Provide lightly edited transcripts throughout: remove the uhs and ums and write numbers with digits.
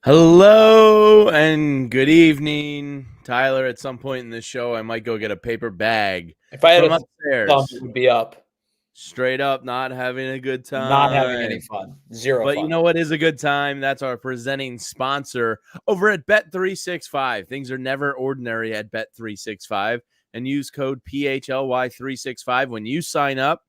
Hello and good evening, Tyler. At some point in this show, I might go get a paper bag If I had from a thumb, upstairs. it would be up. Straight up, not having a good Not having any time. fun. Zero But you fun. know what is a good time? That's our presenting sponsor over at Bet365. Things are never ordinary at Bet365. And use code PHLY365 when you sign up.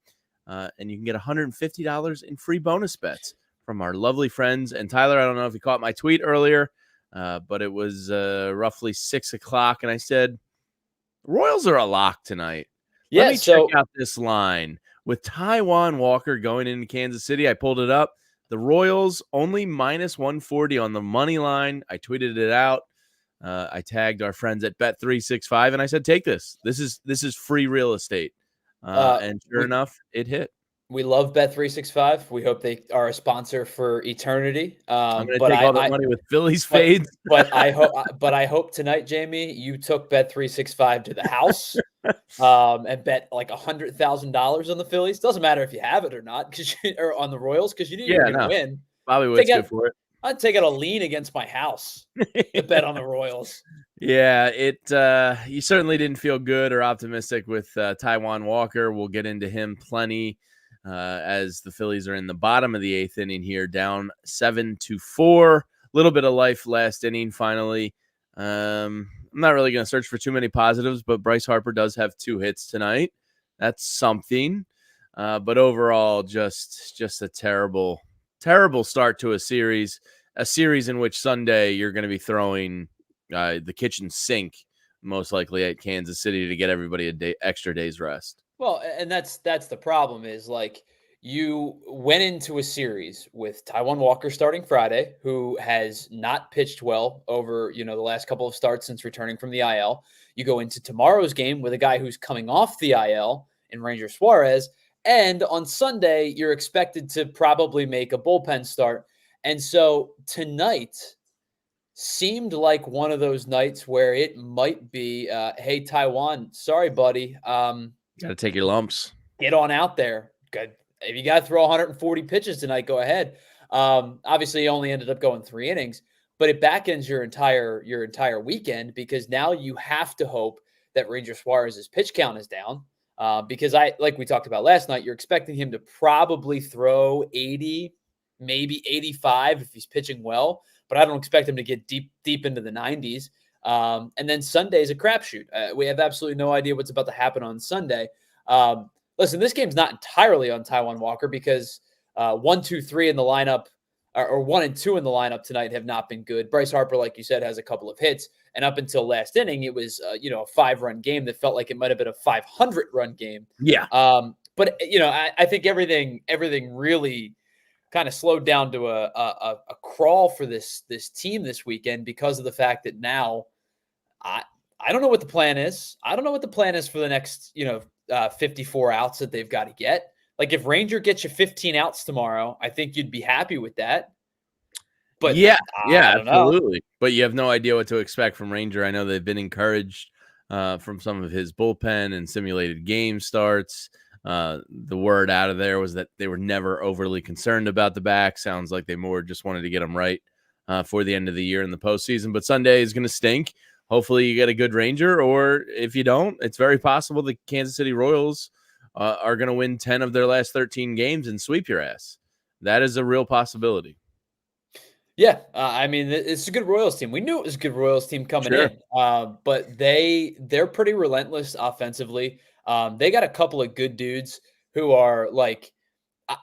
And you can get $150 in free bonus bets from our lovely friends. And Tyler, I don't know if you caught my tweet earlier, but it was roughly 6 o'clock. And I said, Royals are a lock tonight. Let Yeah, me check so out this line. With Taijuan Walker going into Kansas City, I pulled it up. The Royals only minus 140 on the money line. I tweeted it out. I tagged our friends at Bet365, and I said, take this. This is free real estate. And sure we enough, it hit. we love Bet365. We hope they are a sponsor for eternity. I'm going to But take all that I money with Phillies but fades. I hope tonight, Jamie, you took Bet365 to the house and bet like $100,000 on the Phillies. Doesn't matter if you have it or not, or on the Royals, because you knew you were Yeah, going to no. win. Bobby Witt's good for it. I'd take out a lien against my house to bet on the Royals. Yeah, you certainly didn't feel good or optimistic with Taijuan Walker. We'll get into him plenty as the Phillies are in the bottom of the eighth inning here, down 7-4. A little bit of life last inning finally. I'm not really going to search for too many positives, but Bryce Harper does have 2 hits tonight. That's something. But overall, just a terrible start to a series in which Sunday you're going to be throwing the kitchen sink, most likely at Kansas City, to get everybody extra day's rest. Well, and that's the problem is like you went into a series with Taijuan Walker starting Friday, who has not pitched well over, the last couple of starts since returning from the IL. You go into tomorrow's game with a guy who's coming off the IL in Ranger Suarez, and on Sunday you're expected to probably make a bullpen start. And so tonight seemed like one of those nights where it might be, hey, Taijuan, sorry, buddy. Got to take your lumps. Get on out there. Good. If you got to throw 140 pitches tonight, go ahead. Obviously, he only ended up going 3 innings, but it backends your entire weekend because now you have to hope that Ranger Suarez's pitch count is down. Because like we talked about last night, you're expecting him to probably throw 80, maybe 85 if he's pitching well, but I don't expect him to get deep into the 90s. And then Sunday's a crapshoot. We have absolutely no idea what's about to happen on Sunday. Listen, this game's not entirely on Taijuan Walker because 1, 2, 3 in the lineup, or 1 and 2 in the lineup tonight have not been good. Bryce Harper, like you said, has a couple of hits, and up until last inning, it was a 5-run game that felt like it might have been a 500-run game. Yeah. But I think everything really kind of slowed down to a crawl for this team this weekend because of the fact that now I don't know what the plan is. I don't know what the plan is for the next 54 outs that they've got to get. Like if Ranger gets you 15 outs tomorrow, I think you'd be happy with that. But yeah, absolutely. know. But you have no idea what to expect from Ranger. I know they've been encouraged from some of his bullpen and simulated game starts. The word out of there was that they were never overly concerned about the back. Sounds like they more just wanted to get them right for the end of the year in the postseason. But Sunday is going to stink. Hopefully you get a good Ranger, or if you don't, it's very possible the Kansas City Royals are going to win 10 of their last 13 games and sweep your ass. That is a real possibility. Yeah, I mean, it's a good Royals team. We knew it was a good Royals team coming in, but they're pretty relentless offensively. They got a couple of good dudes who are like,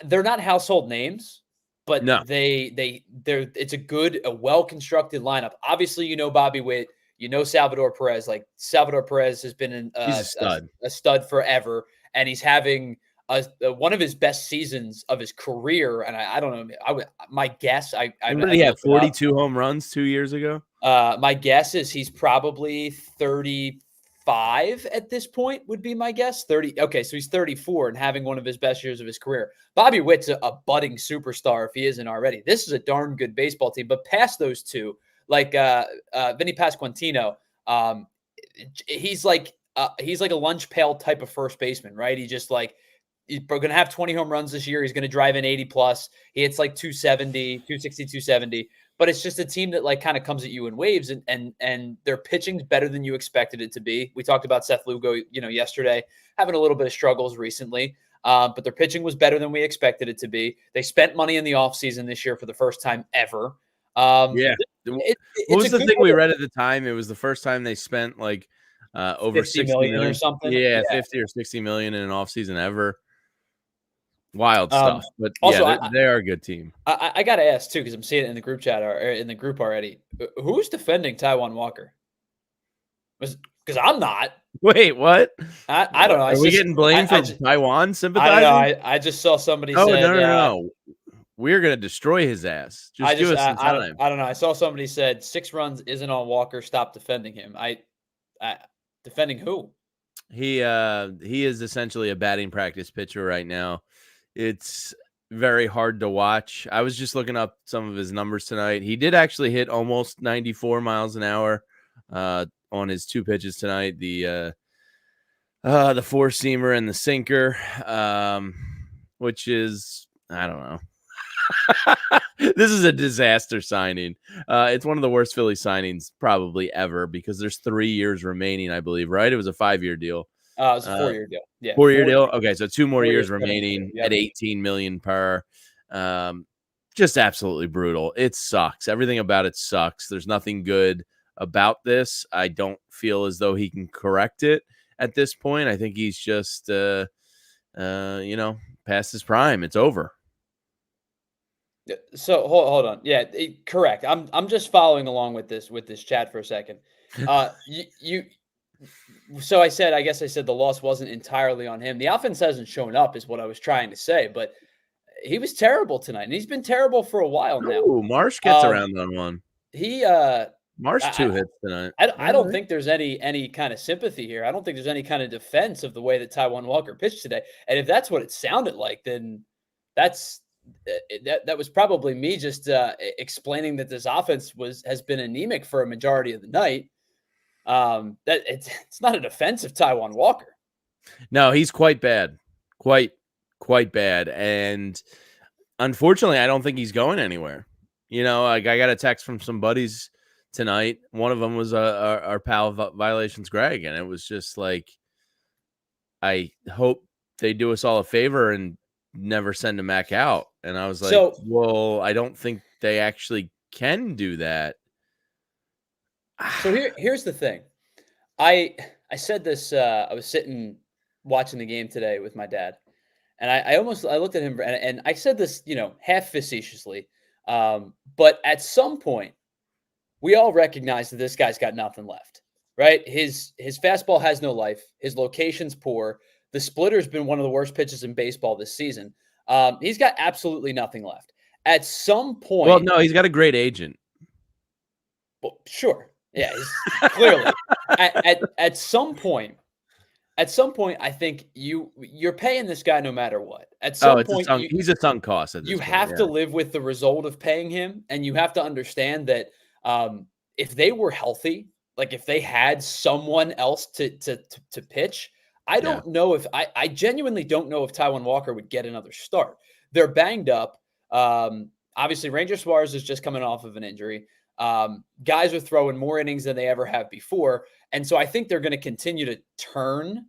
they're not household names, but No. they're it's a well-constructed lineup. Obviously, Bobby Witt, Salvador Perez. Like Salvador Perez has been He's a stud forever, and he's having one of his best seasons of his career. And I don't know. My guess, he had 42 home runs 2 years ago. My guess is he's probably 35 at this point. Would be my guess. 30. Okay, so he's 34 and having one of his best years of his career. Bobby Witt's a budding superstar if he isn't already. This is a darn good baseball team. But past those two, like Vinny Pasquantino, he's like a lunch pail type of first baseman, right? He just like he's going to have 20 home runs this year. He's going to drive in 80 plus. He hits like 270, 260, 270. but it's just a team that like kind of comes at you in waves, and their pitching's better than you expected it to be. We talked about Seth Lugo, yesterday, having a little bit of struggles recently. But their pitching was better than we expected it to be. They spent money in the offseason this year for the first time ever. Yeah. What It's was a the good thing we read at the time? It was the first time they spent like over 50 60 million or million. something. Yeah, 50 or 60 million in an offseason ever. Wild Um, stuff. But yeah, also, they are a good team. I got to ask too, because I'm seeing it in the group chat or in the group already. Who's defending Taijuan Walker? Because I'm not. Wait, what? I don't know. Are we getting blamed for Taiwan I don't know. sympathizing? I just saw somebody Oh, said. no. We're gonna destroy his ass. Just give us some time. I don't know. I saw somebody said 6 runs isn't on Walker. Stop defending him. I defending who? He is essentially a batting practice pitcher right now. It's very hard to watch. I was just looking up some of his numbers tonight. He did actually hit almost 94 miles an hour on his 2 pitches tonight. The four seamer and the sinker, which is, I don't know. This is a disaster signing. It's one of the worst Philly signings probably ever because there's 3 years remaining, I believe, right? It was a 5-year deal. It was a 4-year deal. Yeah. 4-year deal. Okay, so 2 more 4 years years remaining yep. at 18 million per. Just absolutely brutal. It sucks. Everything about it sucks. There's nothing good about this. I don't feel as though he can correct it at this point. I think he's just past his prime. It's over. So hold on. Yeah, correct. I'm just following along with this chat for a second. So I guess I said the loss wasn't entirely on him. The offense hasn't shown up, is what I was trying to say. But he was terrible tonight, and he's been terrible for a while now. Ooh, Marsh gets around on one. Marsh 2 hits tonight. I don't think there's any kind of sympathy here. I don't think there's any kind of defense of the way that Taijuan Walker pitched today. And if that's what it sounded like, then that was probably me just explaining that this offense has been anemic for a majority of the night. That it's not a defense of Taijuan Walker. No, he's quite bad, quite bad, and unfortunately, I don't think he's going anywhere. Like I got a text from some buddies tonight. One of them was our pal Violations Greg, and it was just like, I hope they do us all a favor and never send him back out. And I was like, well, I don't think they actually can do that. So here's the thing. I said this, I was sitting watching the game today with my dad, and I looked at him and I said this, half facetiously. But at some point, we all recognize that this guy's got nothing left, right? His fastball has no life. His location's poor. The splitter's been one of the worst pitches in baseball this season. He's got absolutely nothing left. At some point, well, no, he's got a great agent. Well, sure, yeah, he's clearly. at some point, I think you're paying this guy no matter what. At some point, he's a sunk cost. You have to live with the result of paying him, and you have to understand that if they were healthy, like if they had someone else to pitch, I don't know if I genuinely don't know if Taijuan Walker would get another start. They're banged up. Obviously, Ranger Suarez is just coming off of an injury. Guys are throwing more innings than they ever have before. And so I think they're going to continue to turn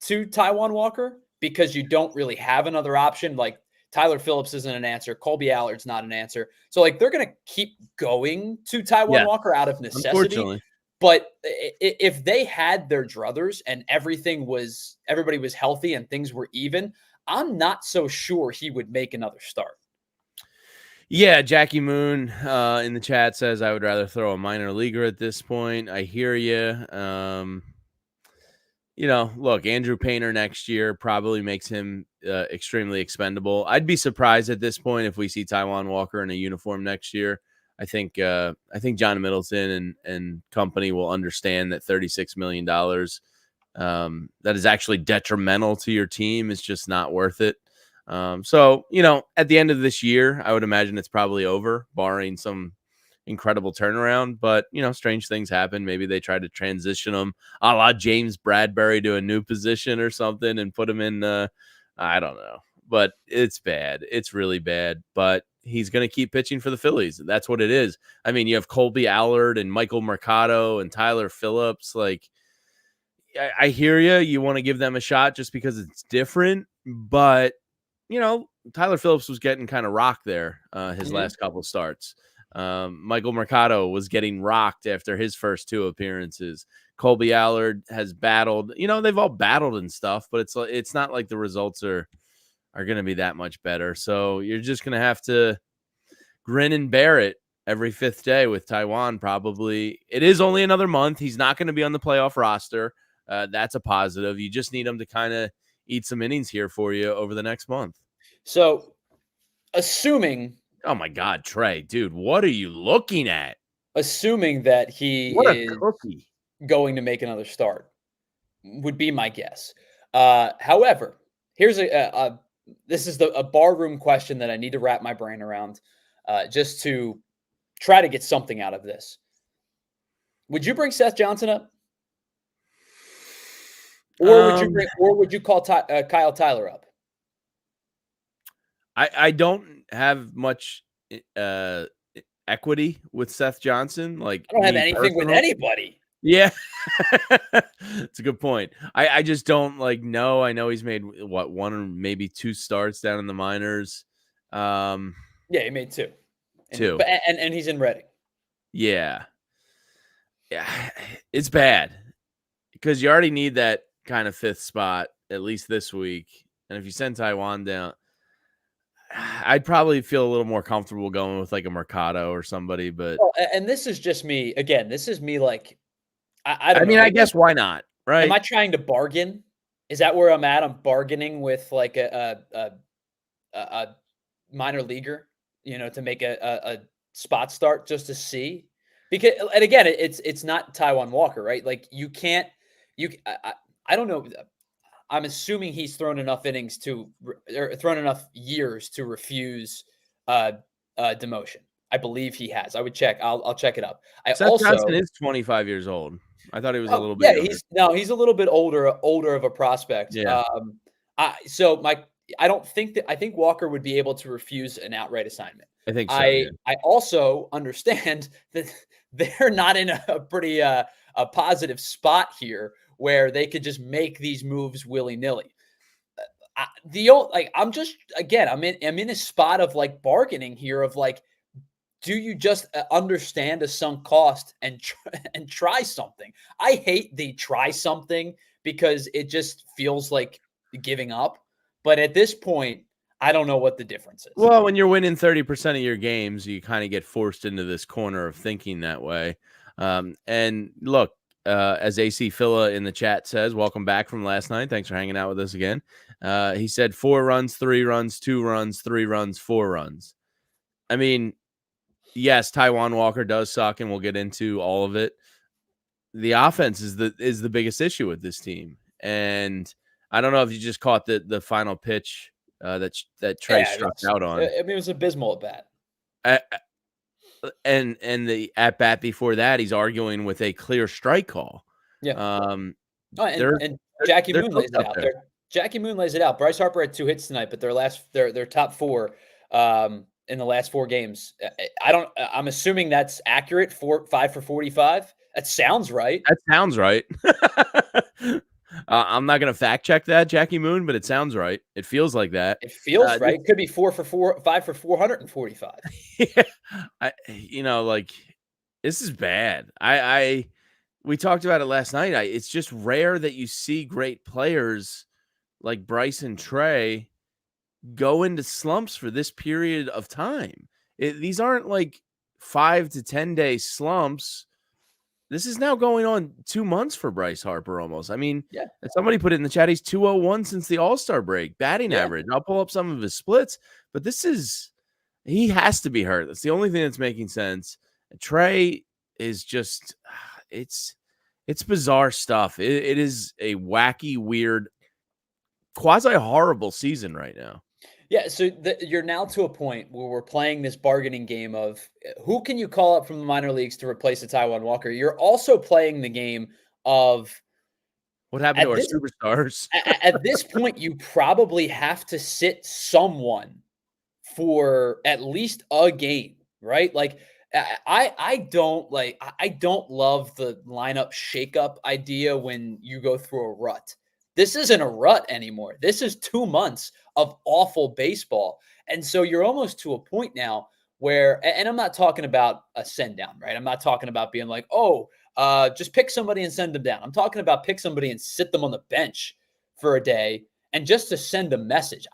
to Taijuan Walker because you don't really have another option. Like Tyler Phillips isn't an answer. Colby Allard's not an answer. So like they're going to keep going to Taijuan Walker out of necessity. But if they had their druthers and everybody was healthy and things were even, I'm not so sure he would make another start. Yeah, Jackie Moon in the chat says, I would rather throw a minor leaguer at this point. I hear you. Look, Andrew Painter next year probably makes him extremely expendable. I'd be surprised at this point if we see Taijuan Walker in a uniform next year. I think John Middleton and company will understand that $36 million that is actually detrimental to your team is just not worth it. So, at the end of this year, I would imagine it's probably over, barring some incredible turnaround. But, strange things happen. Maybe they try to transition him a la James Bradbury to a new position or something and put him in, I don't know. But it's bad. It's really bad. But he's going to keep pitching for the Phillies. That's what it is. I mean, you have Colby Allard and Michael Mercado and Tyler Phillips. Like, I hear you. You want to give them a shot just because it's different. But, Tyler Phillips was getting kind of rocked there his last couple of starts. Michael Mercado was getting rocked after his first 2 appearances. Colby Allard has battled. They've all battled and stuff, but it's not like the results are going to be that much better. So you're just going to have to grin and bear it every 5th day with Taijuan. Probably it is only another month. He's not going to be on the playoff roster. That's a positive. You just need him to kind of eat some innings here for you over the next month. So assuming, oh my God, Trey, dude, what are you looking at? Assuming that he is going to make another start would be my guess. However, here's this is a barroom question that I need to wrap my brain around, just to try to get something out of this. Would you bring Seth Johnson up, or would you call Kyle Tyler up? I don't have much equity with Seth Johnson. Like, I don't have anything with anybody. Yeah, it's a good point. I just don't know. I know he's made 1 or maybe 2 starts down in the minors. Yeah, he made 2. 2. And he's in Reading. Yeah, it's bad because you already need that kind of 5th spot at least this week. And if you send Taijuan down, I'd probably feel a little more comfortable going with a Mercado or somebody. But and this is just me again. This is me I don't know. I guess why not? Right? Am I trying to bargain? Is that where I'm at? I'm bargaining with a minor leaguer, to make a spot start just to see. Because, and again, it's not Taijuan Walker, right? Like, you can't. I don't know. I'm assuming he's thrown enough innings or thrown enough years to refuse demotion. I believe he has. I would check. I'll check it up. Seth Johnson is 25 years old. I thought he was a little bit younger. He's a little bit older of a prospect. Yeah. I think Walker would be able to refuse an outright assignment. I think so. I also understand that they're not in a pretty a positive spot here where they could just make these moves willy-nilly. I'm in a spot of bargaining here of do you just understand a sunk cost and try something? I hate the try something because it just feels like giving up. But at this point, I don't know what the difference is. Well, when you're winning 30% of your games, you kind of get forced into this corner of thinking that way. And look, as AC Philla in the chat says, welcome back from last night. Thanks for hanging out with us again. He said 4 runs, 3 runs, 2 runs, 3 runs, 4 runs. I mean, yes, Taijuan Walker does suck, and we'll get into all of it. The offense is the biggest issue with this team, and I don't know if you just caught the final pitch that Trey struck out on. I mean, it was abysmal at bat. And the at bat before that, he's arguing with a clear strike call. Yeah. And Jackie Moon lays it out. Jackie Moon lays it out. Bryce Harper had 2 hits tonight, but their top 4 in the last 4 games. I'm assuming that's accurate. 5 for 45. That sounds right. I'm not going to fact check that, Jackie Moon, but it sounds right. It feels like that. It feels right. It could be 5 for 445. Yeah. This is bad. We talked about it last night. It's just rare that you see great players like Bryce and Trey go into slumps for this period of time. These aren't 5 to 10 day slumps. This is now going on 2 months for Bryce Harper almost. I mean, yeah. Somebody put it in the chat. He's 201 since the All Star break. Batting average. I'll pull up some of his splits, but he has to be hurt. That's the only thing that's making sense. Trey is just, it's bizarre stuff. It is a wacky, weird, quasi horrible season right now. Yeah, so you're now to a point where we're playing this bargaining game of who can you call up from the minor leagues to replace a Taijuan Walker. You're also playing the game of what happened to our superstars. At this point, you probably have to sit someone for at least a game, right? Like I don't love the lineup shakeup idea when you go through a rut. This isn't a rut anymore. This is 2 months of awful baseball. And so you're almost to a point now where, and I'm not talking about a send down, right? I'm not talking about being like, oh, just pick somebody and send them down. I'm talking about pick somebody and sit them on the bench for a day and just to send a message.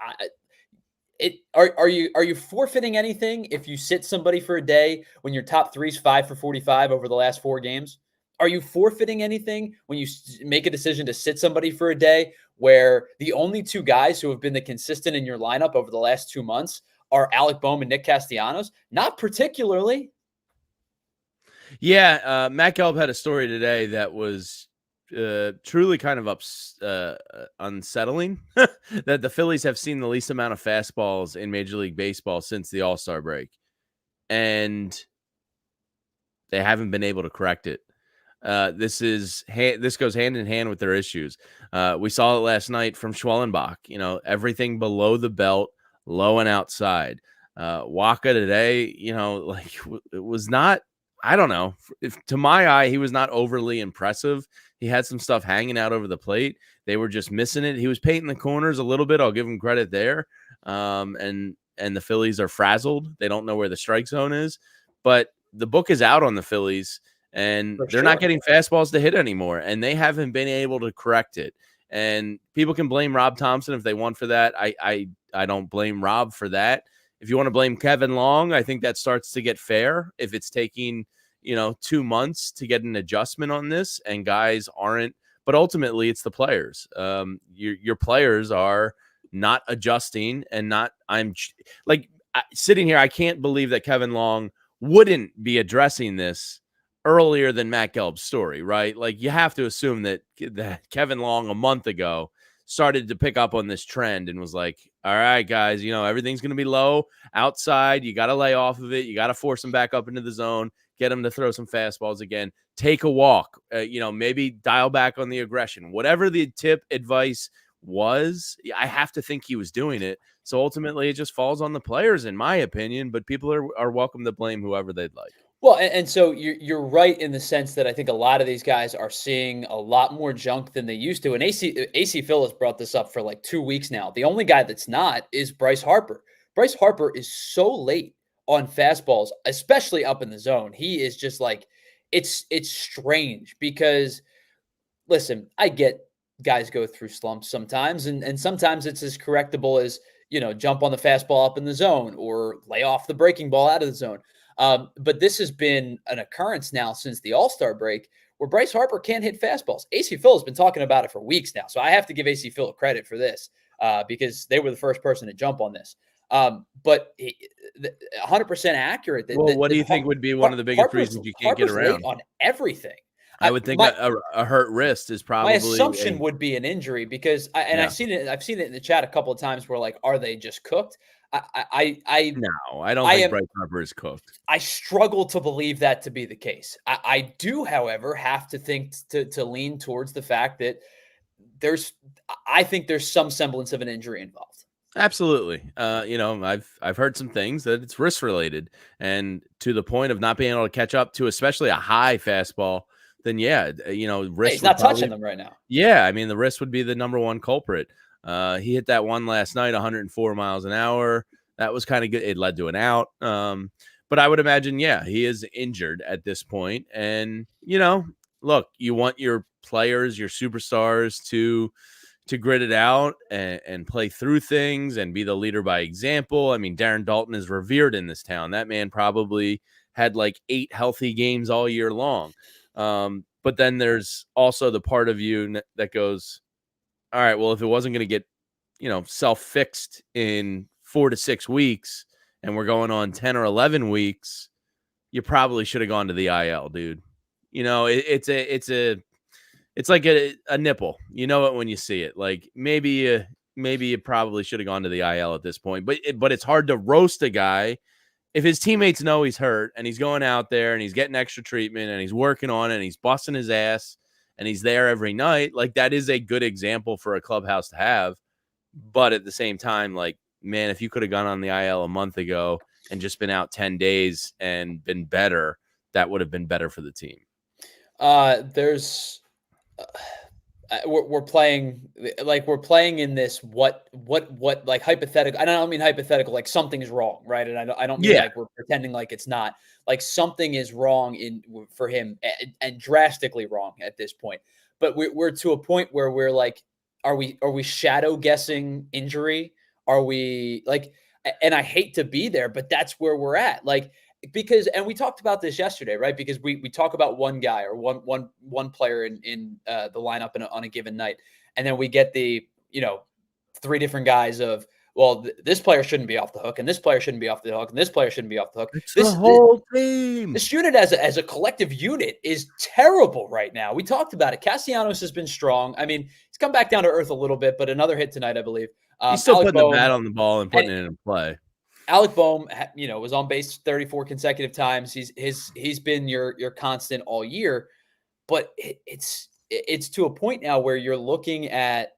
Are you forfeiting anything if you sit somebody for a day when your top three is 5 for 45 over the last 4 games? Are you forfeiting anything when you make a decision to sit somebody for a day where the only two guys who have been the consistent in your lineup over the last 2 months are Alec Bohm and Nick Castellanos? Not particularly. Yeah, Matt Gelb had a story today that was truly kind of unsettling that the Phillies have seen the least amount of fastballs in Major League Baseball since the All Star break, and they haven't been able to correct it. This goes hand in hand with their issues. We saw it last night from Schwellenbach. Everything below the belt, low and outside. Waka today, it was not. I don't know. To my eye, he was not overly impressive. He had some stuff hanging out over the plate. They were just missing it. He was painting the corners a little bit. I'll give him credit there. And the Phillies are frazzled. They don't know where the strike zone is. But the book is out on the Phillies, and they're not getting fastballs to hit anymore, and they haven't been able to correct it. And people can blame Rob Thomson if they want for that. I don't blame Rob for that. If you want to blame Kevin Long, I think that starts to get fair. If it's taking, 2 months to get an adjustment on this and guys aren't, but ultimately it's the players. Your players are not adjusting and not, sitting here, I can't believe that Kevin Long wouldn't be addressing this earlier than Matt Gelb's story, right? Like, you have to assume that Kevin Long a month ago started to pick up on this trend and was like, all right, guys, everything's going to be low outside. You got to lay off of it. You got to force them back up into the zone, get them to throw some fastballs again, take a walk, maybe dial back on the aggression, whatever the tip advice was. I have to think he was doing it. So ultimately it just falls on the players, in my opinion, but people are welcome to blame whoever they'd like. Well, and so you're right in the sense that I think a lot of these guys are seeing a lot more junk than they used to. And AC Phillips brought this up for like 2 weeks now. The only guy that's not is Bryce Harper. Bryce Harper is so late on fastballs, especially up in the zone. He is just like, it's strange because, listen, I get guys go through slumps sometimes, and sometimes it's as correctable as, jump on the fastball up in the zone or lay off the breaking ball out of the zone. But this has been an occurrence now since the All Star break where Bryce Harper can't hit fastballs. AC Phil has been talking about it for weeks now. So I have to give AC Phil credit for this because they were the first person to jump on this. But 100% accurate. What do you think would be one of the biggest reasons you can't get around? Late on everything. I would think a hurt wrist is probably. My assumption would be an injury because I've seen it in the chat a couple of times where, like, are they just cooked? No, I don't think Bryce Harper is cooked. I struggle to believe that to be the case. I do, however, have to think to lean towards the fact that I think there's some semblance of an injury involved. Absolutely. I've heard some things that it's wrist related, and to the point of not being able to catch up to, especially a high fastball, then wrist. Hey, he's not touching them right now. Yeah, I mean, the wrist would be the number one culprit. He hit that one last night, 104 miles an hour. That was kind of good. It led to an out. But I would imagine, he is injured at this point. And, look, you want your players, your superstars to grit it out and play through things and be the leader by example. I mean, Darren Dalton is revered in this town. That man probably had like 8 healthy games all year long. But then there's also the part of you that goes, all right, well, if it wasn't going to get, self-fixed in 4 to 6 weeks and we're going on 10 or 11 weeks, you probably should have gone to the IL, dude. It's like a nipple. You know it when you see it. Like maybe you probably should have gone to the IL at this point. But it's hard to roast a guy if his teammates know he's hurt and he's going out there and he's getting extra treatment and he's working on it and he's busting his ass and he's there every night. Like, that is a good example for a clubhouse to have. But at the same time, like, man, if you could have gone on the IL a month ago and just been out 10 days and been better, that would have been better for the team. We're playing in this what like hypothetical. I don't mean hypothetical, like something's wrong, right? And I don't mean like we're pretending like it's not. Like something is wrong for him and drastically wrong at this point. But we're to a point where we're like, are we shadow guessing injury? Are we like? And I hate to be there, but that's where we're at. Like, because, and we talked about this yesterday, right? Because we talk about one guy or one player in the lineup on a given night, and then we get the three different guys of, well, this player shouldn't be off the hook, and this player shouldn't be off the hook, and this player shouldn't be off the hook. It's the whole team. This unit as a collective unit is terrible right now. We talked about it. Castellanos has been strong. I mean, he's come back down to earth a little bit, but another hit tonight, I believe. He's still putting the bat on the ball and putting it in play. Alec Boehm, was on base 34 consecutive times. He's been your constant all year, but it's to a point now where you're looking at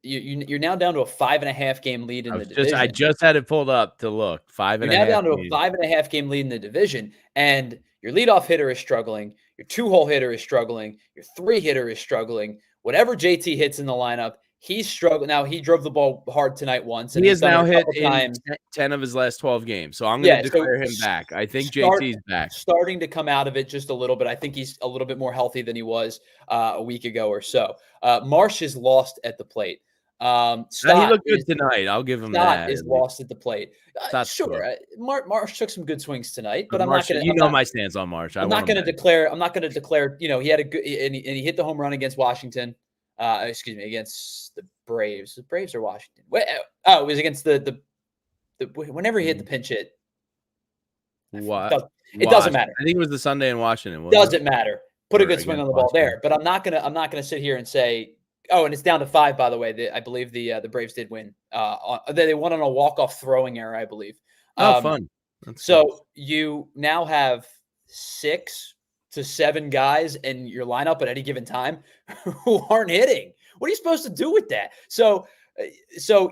you're now down to a 5.5 game lead in the division. I just had it pulled up to look. 5.5. You're now down to a 5.5 game lead in the division, and your leadoff hitter is struggling. Your 2-hole hitter is struggling. Your 3 hitter is struggling. Whatever JT hits in the lineup, he's struggling. Now, he drove the ball hard tonight once. And he has now hit in 10 of his last 12 games. So I'm going to declare him back. I think JT's back. Starting to come out of it just a little bit. I think he's a little bit more healthy than he was a week ago or so. Marsh is lost at the plate. Stott, he looked good tonight. I'll give him that. Stott is lost at the plate. Sure. Marsh took some good swings tonight, but I'm Marsh, not going to. My stance on Marsh. I'm not going to declare. He had a good and he hit the home run against Washington. Against the Braves. The Braves or Washington? It was against the whenever he hit the pinch hit. What? It doesn't matter. I think it was the Sunday in Washington. Doesn't matter. Put a good swing on the ball there. But I'm not gonna sit here and say, oh, and it's down to 5, by the way. I believe the Braves did win. They won on a walk-off throwing error, I believe. Fun. So you now have 6 to 7 guys in your lineup at any given time who aren't hitting. What are you supposed to do with that? So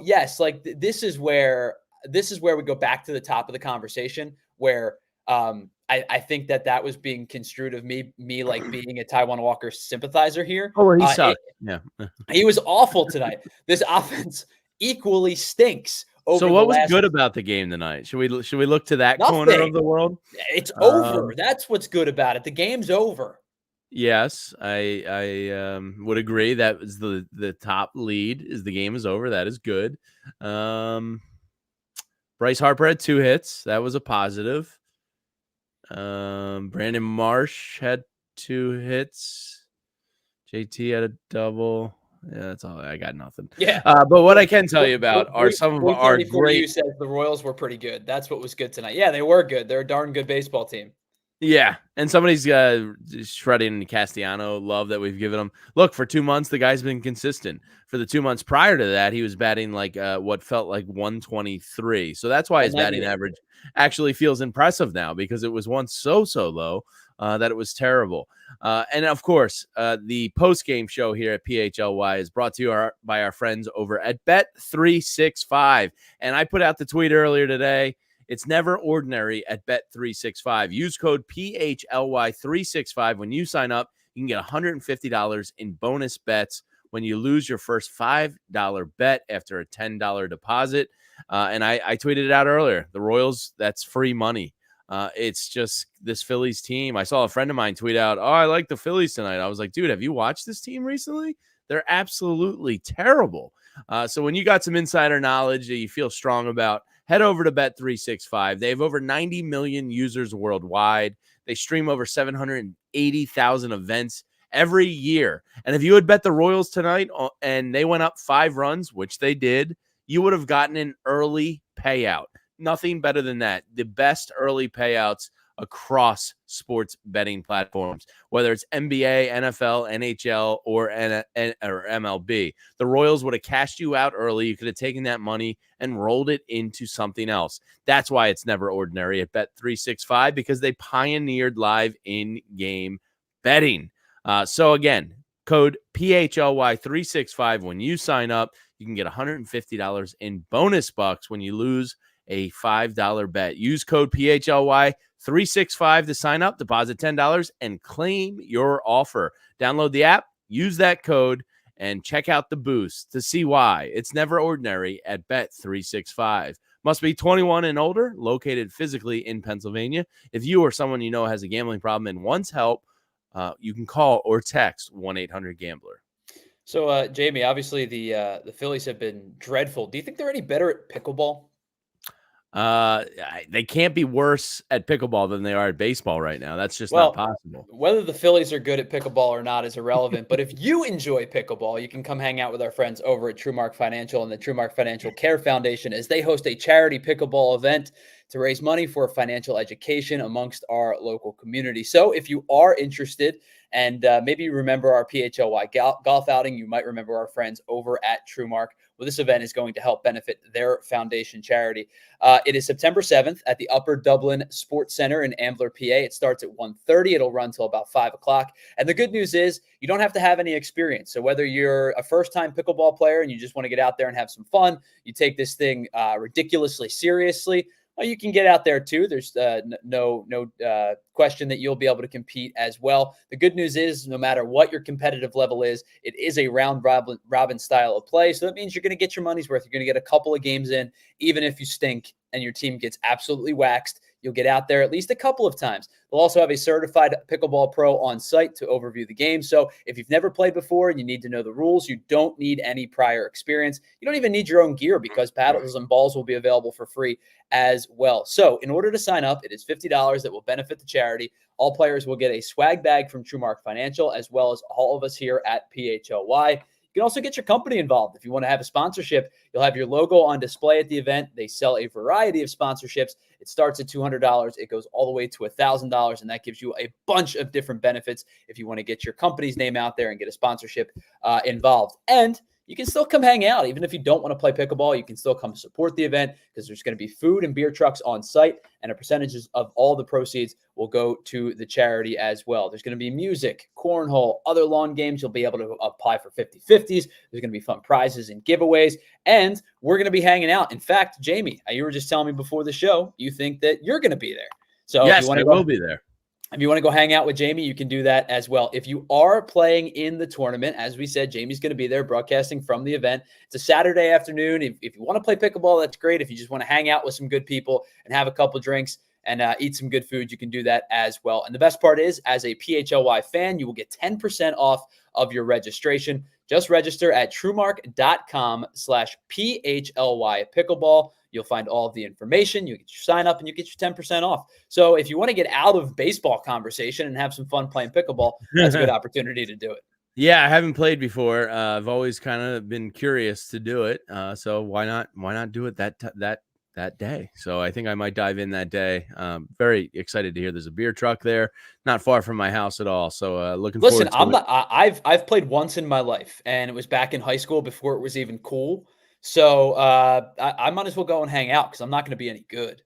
yes, like this is where we go back to the top of the conversation where I think that was being construed of me like being a Taijuan Walker sympathizer here. Oh, he sucked. Yeah. He was awful tonight. This offense equally stinks. So what was good about the game tonight? Should we look to that corner of the world? It's over. That's what's good about it. The game's over. Yes, I would agree. That was the top lead. Is the game is over. That is good. Bryce Harper had 2 hits. That was a positive. Brandon Marsh had 2 hits. JT had a double. Yeah, that's all. I got nothing. Yeah. But what I can tell you about are some of our great. You said the Royals were pretty good. That's what was good tonight. Yeah, they were good. They're a darn good baseball team. Yeah, and somebody's shredding Castellano love that we've given him. Look, for 2 months, the guy's been consistent. For the 2 months prior to that, he was batting like what felt like 123. So that's why his batting average actually feels impressive now, because it was once so low that it was terrible. And of course, the post-game show here at PHLY is brought to you by our friends over at Bet365. And I put out the tweet earlier today. It's never ordinary at Bet365. Use code PHLY365 when you sign up. You can get $150 in bonus bets when you lose your first $5 bet after a $10 deposit. And I tweeted it out earlier. The Royals, that's free money. It's just this Phillies team. I saw a friend of mine tweet out, I like the Phillies tonight. I was like, dude, have you watched this team recently? They're absolutely terrible. So when you got some insider knowledge that you feel strong about, head over to Bet365. They have over 90 million users worldwide. They stream over 780,000 events every year. And if you had bet the Royals tonight and they went up 5 runs, which they did, you would have gotten an early payout. Nothing better than that. The best early payouts across sports betting platforms, whether it's NBA, NFL, NHL, or MLB. The Royals would have cashed you out early. You could have taken that money and rolled it into something else. That's why it's never ordinary at Bet365, because they pioneered live in-game betting. So again, Code PHLY365 when you sign up. You can get $150 in bonus bucks when you lose a $5 bet. Use code PHLY365 to sign up, deposit $10, and claim your offer. Download the app, use that code, and check out the boost to see why it's never ordinary at Bet365. Must be 21 and older, located physically in Pennsylvania. If you or someone you know has a gambling problem and wants help, you can call or text 1-800-GAMBLER. So, Jamie, obviously the Phillies have been dreadful. Do you think they're any better at pickleball? They can't be worse at pickleball than they are at baseball right now. That's just not possible. Whether the Phillies are good at pickleball or not is irrelevant. But if you enjoy pickleball, you can come hang out with our friends over at TrueMark Financial and the TrueMark Financial Care Foundation as they host a charity pickleball event to raise money for financial education amongst our local community. So if you are interested, and maybe you remember our PHLY golf outing, you might remember our friends over at TrueMark. Well, this event is going to help benefit their foundation charity. It is September 7th at the Upper Dublin Sports Center in Ambler, PA. It starts at 1:30. It'll run till about 5 o'clock. And the good news is you don't have to have any experience. So whether you're a first-time pickleball player and you just want to get out there and have some fun, you take this thing ridiculously seriously, well, you can get out there too. There's no question that you'll be able to compete as well. The good news is no matter what your competitive level is, it is a round robin style of play. So that means you're going to get your money's worth. You're going to get a couple of games in, even if you stink and your team gets absolutely waxed. You'll get out there at least a couple of times. They'll also have a certified pickleball pro on site to overview the game. So if you've never played before and you need to know the rules, you don't need any prior experience. You don't even need your own gear because paddles and balls will be available for free as well. So in order to sign up, it is $50 that will benefit the charity. All players will get a swag bag from TrueMark Financial, as well as all of us here at PHLY. You can also get your company involved. If you want to have a sponsorship, you'll have your logo on display at the event. They sell a variety of sponsorships. It starts at $200. It goes all the way to $1,000, and that gives you a bunch of different benefits if you want to get your company's name out there and get a sponsorship involved. And you can still come hang out. Even if you don't want to play pickleball, you can still come support the event because there's going to be food and beer trucks on site, and a percentage of all the proceeds will go to the charity as well. There's going to be music, cornhole, other lawn games. You'll be able to apply for 50-50s. There's going to be fun prizes and giveaways, and we're going to be hanging out. In fact, Jamie, you were just telling me before the show, you think that you're going to be there. So yes, if you want I will be there. If you want to go hang out with Jamie, you can do that as well. If you are playing in the tournament, as we said, Jamie's going to be there broadcasting from the event. It's a Saturday afternoon. If you want to play pickleball, that's great. If you just want to hang out with some good people and have a couple drinks and eat some good food, you can do that as well. And the best part is, as a PHLY fan, you will get 10% off of your registration. Just register at truemark.com/PHLY pickleball. You'll find all of the information. You get your sign up and you get your 10% off. So if you want to get out of baseball conversation and have some fun playing pickleball, that's a good opportunity to do it. Yeah, I haven't played before. I've always kind of been curious to do it. So why not do it that day? So I think I might dive in that day. Very excited to hear there's a beer truck there, not far from my house at all. So looking forward to it. I've played once in my life, and it was back in high school before it was even cool. So I might as well go and hang out because I'm not going to be any good.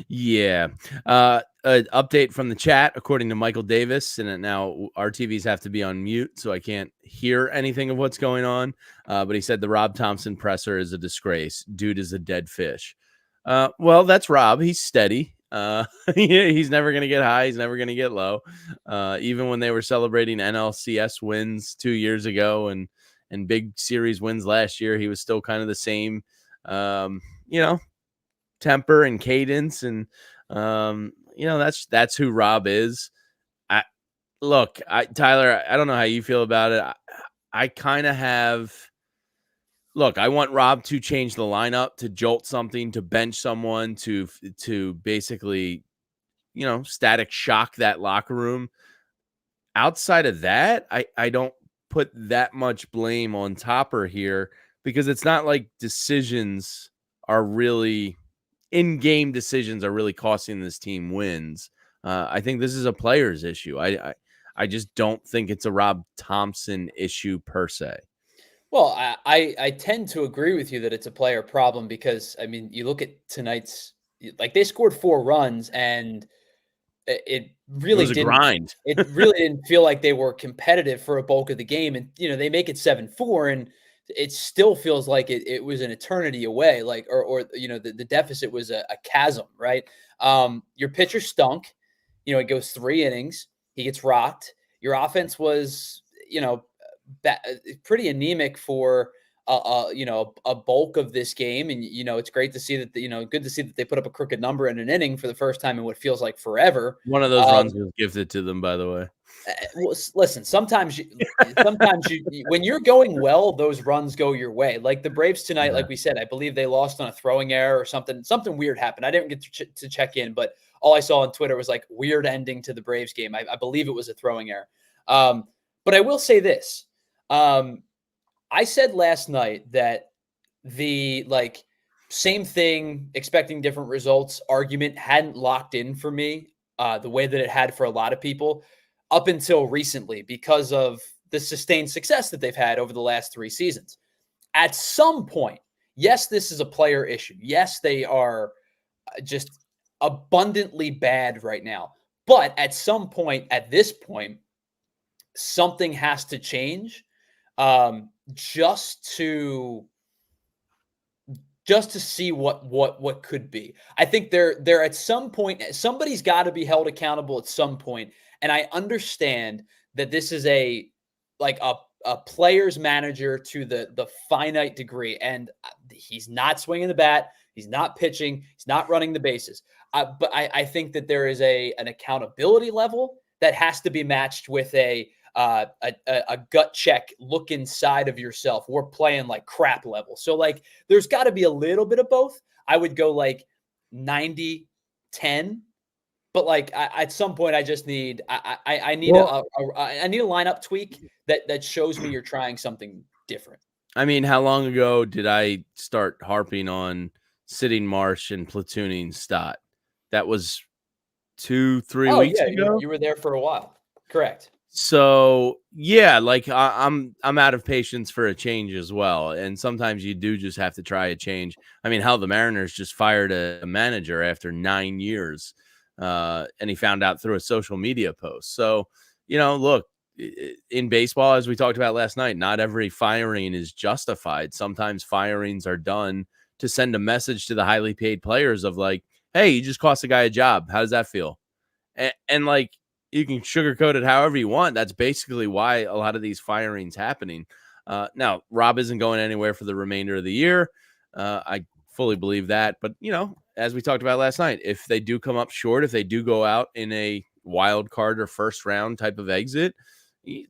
Yeah. An update from the chat, according to Michael Davis, and now our TVs have to be on mute, so I can't hear anything of what's going on. But he said the Rob Thomson presser is a disgrace. Dude is a dead fish. Well, that's Rob. He's steady. He's never going to get high. He's never going to get low. Even when they were celebrating NLCS wins 2 years ago and big series wins last year, he was still kind of the same, temper and cadence. And, that's who Rob is. Tyler, I don't know how you feel about it. I kind of have, I want Rob to change the lineup, to jolt something, to bench someone, to basically, static shock that locker room. Outside of that, I don't put that much blame on Topper here because it's not like decisions are really in-game decisions are really costing this team wins. I think this is a player's issue. I just don't think it's a Rob Thomson issue per se. Well, I tend to agree with you that it's a player problem because, I mean, you look at tonight's, like they scored 4 runs and it really was a didn't. grind. It really didn't feel like they were competitive for a bulk of the game, and they make it 7-4, and it still feels like it was an eternity away, like or the deficit was a chasm, right? Your pitcher stunk. It goes 3 innings, he gets rocked. Your offense was pretty anemic for a bulk of this game, and it's great to see that good to see that they put up a crooked number in an inning for the first time in what feels like forever. One of those runs was gifted to them, by the way. Well, listen, sometimes when you're going well, those runs go your way. Like the Braves tonight, Yeah. like we said, I believe they lost on a throwing error or something. Something weird happened. I didn't get to check in, but all I saw on Twitter was like weird ending to the Braves game. I believe it was a throwing error. But I will say this. I said last night that the same thing, expecting different results argument hadn't locked in for me the way that it had for a lot of people up until recently because of the sustained success that they've had over the last 3 seasons. At some point, yes, this is a player issue. Yes, they are just abundantly bad right now. But at some point, at this point, something has to change just to see what could be. I think they're at some point, somebody's got to be held accountable at some point. And I understand that this is a player's manager to the finite degree, and he's not swinging the bat, he's not pitching, he's not running the bases. But I think that there is an accountability level that has to be matched with a gut check, look inside of yourself. We're playing like crap level. So there's got to be a little bit of both. I would go 90-10, but at some point I just need, I need I need a lineup tweak that shows me you're trying something different. I mean, how long ago did I start harping on sitting Marsh and platooning Stott? That was 2-3 weeks ago. You were there for a while. Correct. So yeah, I'm out of patience for a change as well. And sometimes you do just have to try a change. I mean, hell, the Mariners just fired a manager after 9 years. And he found out through a social media post. So, look, in baseball, as we talked about last night, not every firing is justified. Sometimes firings are done to send a message to the highly paid players of hey, you just cost a guy a job. How does that feel? And you can sugarcoat it however you want. That's basically why a lot of these firings happening. Now, Rob isn't going anywhere for the remainder of the year. I fully believe that. But, as we talked about last night, if they do come up short, if they do go out in a wild card or first round type of exit,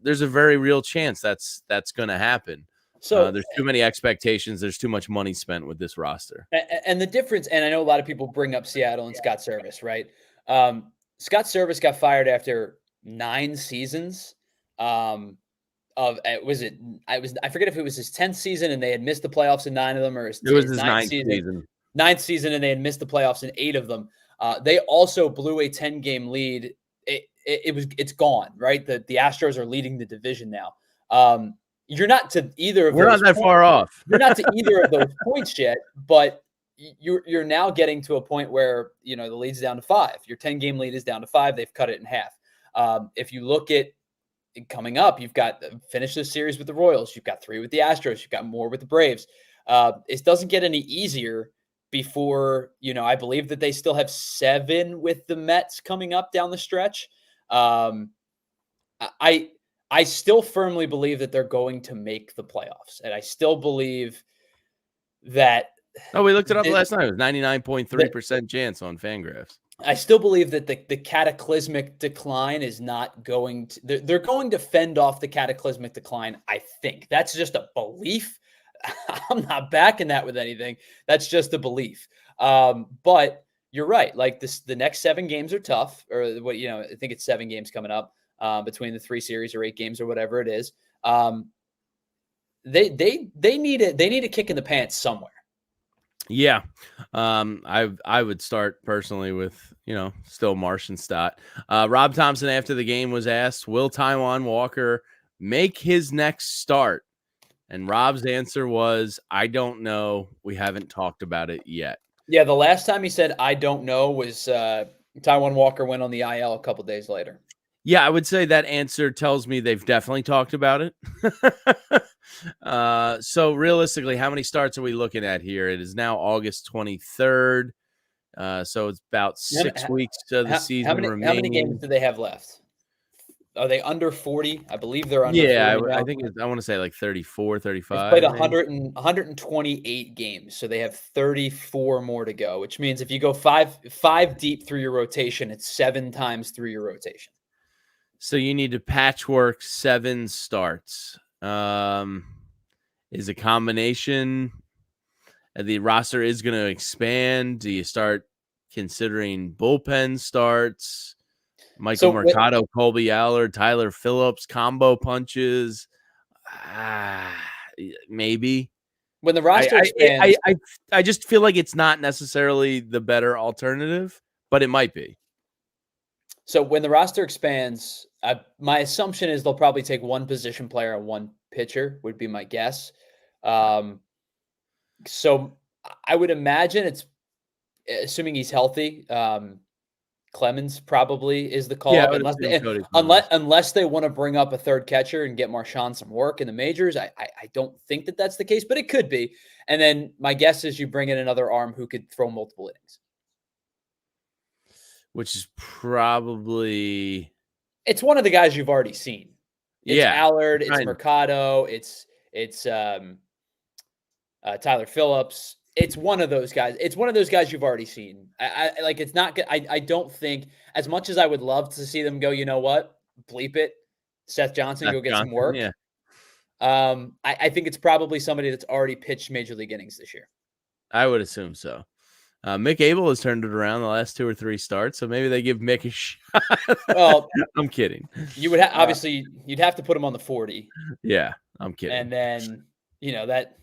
there's a very real chance that's going to happen. So there's too many expectations. There's too much money spent with this roster. And the difference, and I know a lot of people bring up Seattle and Scott Service, right? Scott Service got fired after 9 seasons. I forget if it was his 10th season and they had missed the playoffs in 9 of them, or it was his 9th season. 9th season and they had missed the playoffs in 8 of them. They also blew a 10-game lead. It's gone, right? The Astros are leading the division now. You're not to either of We're those. We're not that far off. You're not to either of those points yet, but you're now getting to a point where the lead's down to 5. Your 10-game lead is down to 5. They've cut it in half. If you look at coming up, you've got finish this series with the Royals. You've got 3 with the Astros. You've got more with the Braves. It doesn't get any easier before I believe that they still have 7 with the Mets coming up down the stretch. I still firmly believe that they're going to make the playoffs, and I still believe that. Oh, we looked it up last night. It was 99.3% chance on Fangraphs. I still believe that the cataclysmic decline is not going to. They're going to fend off the cataclysmic decline. I think that's just a belief. I'm not backing that with anything. That's just a belief. But you're right. The next 7 games are tough, or I think it's 7 games coming up between the 3 series or 8 games or whatever it is. They need it. They need a kick in the pants somewhere. Yeah. I would start personally with, still Marsh and Stott. Rob Thomson after the game was asked, will Taijuan Walker make his next start? And Rob's answer was, I don't know. We haven't talked about it yet. Yeah, the last time he said, I don't know, was Taijuan Walker went on the IL a couple days later. Yeah, I would say that answer tells me they've definitely talked about it. So realistically, how many starts are we looking at here? It is now August 23rd. So it's about 6 weeks of the season How many games remaining. do they have left? Are they under 40? I believe they're under Yeah, 40 I now. think I want to say like 34, They've played 35 maybe. 128 games, so they have 34 more to go, which means if you go five deep through your rotation, it's 7 times through your rotation. So you need to patchwork 7 starts. Is a combination. The roster is going to expand. Do you start considering bullpen starts? Michael Mercado, Colby Allard, Tyler Phillips, combo punches. Maybe. When the roster expands, I just feel like it's not necessarily the better alternative, but it might be. So when the roster expands, my assumption is they'll probably take one position player and one pitcher, would be my guess. So I would imagine it's, assuming he's healthy, Clemens probably is the call Yeah, up, unless they want to bring up a third catcher and get Marchand some work in the majors. I don't think that that's the case, but it could be. And then my guess is you bring in another arm who could throw multiple innings, which is probably, it's one of the guys you've already seen. It's Allard, it's Mercado, it's Tyler Phillips. It's one of those guys. It's one of those guys you've already seen. It's not good. I don't think, as much as I would love to see them go, you know what, bleep it, Seth Johnson, go get some work. Yeah. I think it's probably somebody that's already pitched major league innings this year. I would assume so. Mick Abel has turned it around the last 2 or 3 starts, so maybe they give Mick a shot. Well, I'm kidding. You would obviously you'd have to put him on the 40. Yeah, I'm kidding. And then that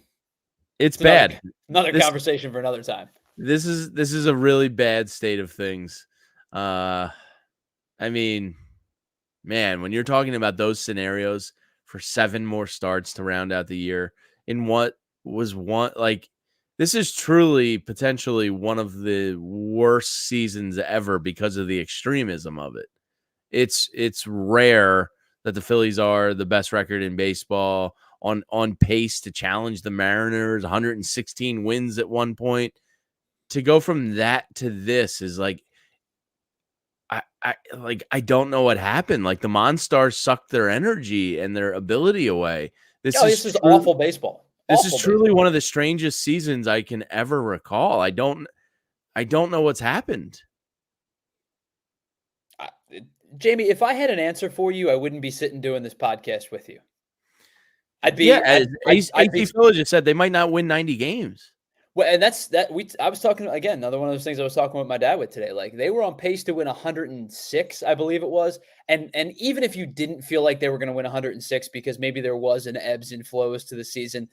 it's bad. Another conversation for another time. This is a really bad state of things. I mean, man, when you're talking about those scenarios for 7 more starts to round out the year in what was this is truly potentially one of the worst seasons ever because of the extremism of it. It's rare that the Phillies are the best record in baseball, on pace to challenge the Mariners, 116 wins at one point. To go from that to this is I don't know what happened. Like the Monstars sucked their energy and their ability away. This is awful baseball. This is truly one of the strangest seasons I can ever recall. I don't know what's happened. Jamie, if I had an answer for you, I wouldn't be sitting doing this podcast with you. I'd be. Yeah, AC Phillies just said they might not win 90 games. Well, and I was talking again, another one of those things I was talking with my dad with today. Like they were on pace to win 106, I believe it was. And even if you didn't feel like they were going to win 106 because maybe there was an ebbs and flows to the season,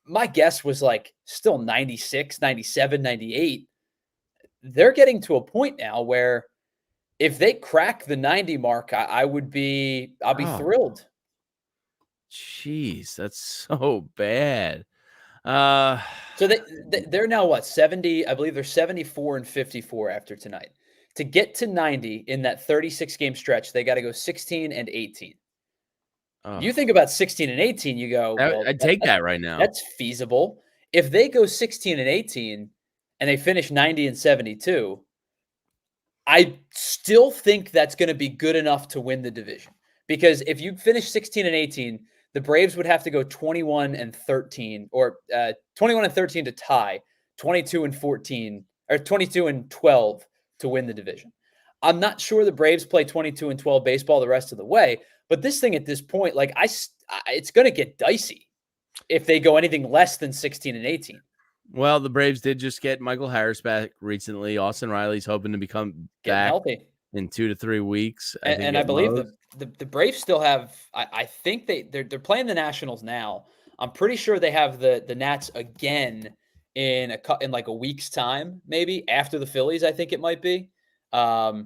my guess was still 96, 97, 98. They're getting to a point now where if they crack the 90 mark, I'll be thrilled. Jeez, that's so bad. So they're now what, 70? I believe they're 74 and 54 after tonight. To get to 90 in that 36 game stretch, they got to go 16 and 18. Oh. You think about 16 and 18, you go, I'd take that right now. That's feasible. If they go 16 and 18 and they finish 90 and 72, I still think that's going to be good enough to win the division. Because if you finish 16 and 18, the Braves would have to go 21 and 13 or 21 and 13 to tie, 22 and 14 or 22 and 12 to win the division. I'm not sure the Braves play 22 and 12 baseball the rest of the way, but this thing at this point, it's going to get dicey if they go anything less than 16 and 18. Well, the Braves did just get Michael Harris back recently. Austin Riley's hoping to become back healthy in 2 to 3 weeks. I believe the Braves still have. I think they're playing the Nationals now. I'm pretty sure they have the Nats again in like a week's time, maybe after the Phillies. I think it might be. Oh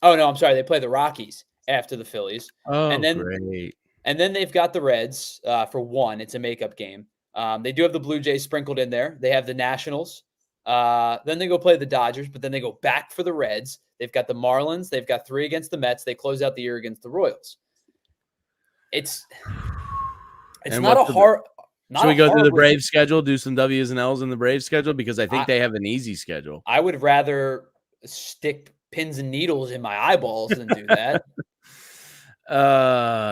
no, I'm sorry. They play the Rockies after the Phillies. Oh, and then, great. And then they've got the Reds for one. It's a makeup game. They do have the Blue Jays sprinkled in there. They have the Nationals Then they go play the Dodgers, but then they go back for the Reds. They've got the Marlins. They've got 3 against the Mets. They close out the year against the Royals. It's And not a hard should we go through the list. Braves schedule, do some W's and L's in the Braves schedule? Because I think they have an easy schedule. I would rather stick pins and needles in my eyeballs than do that.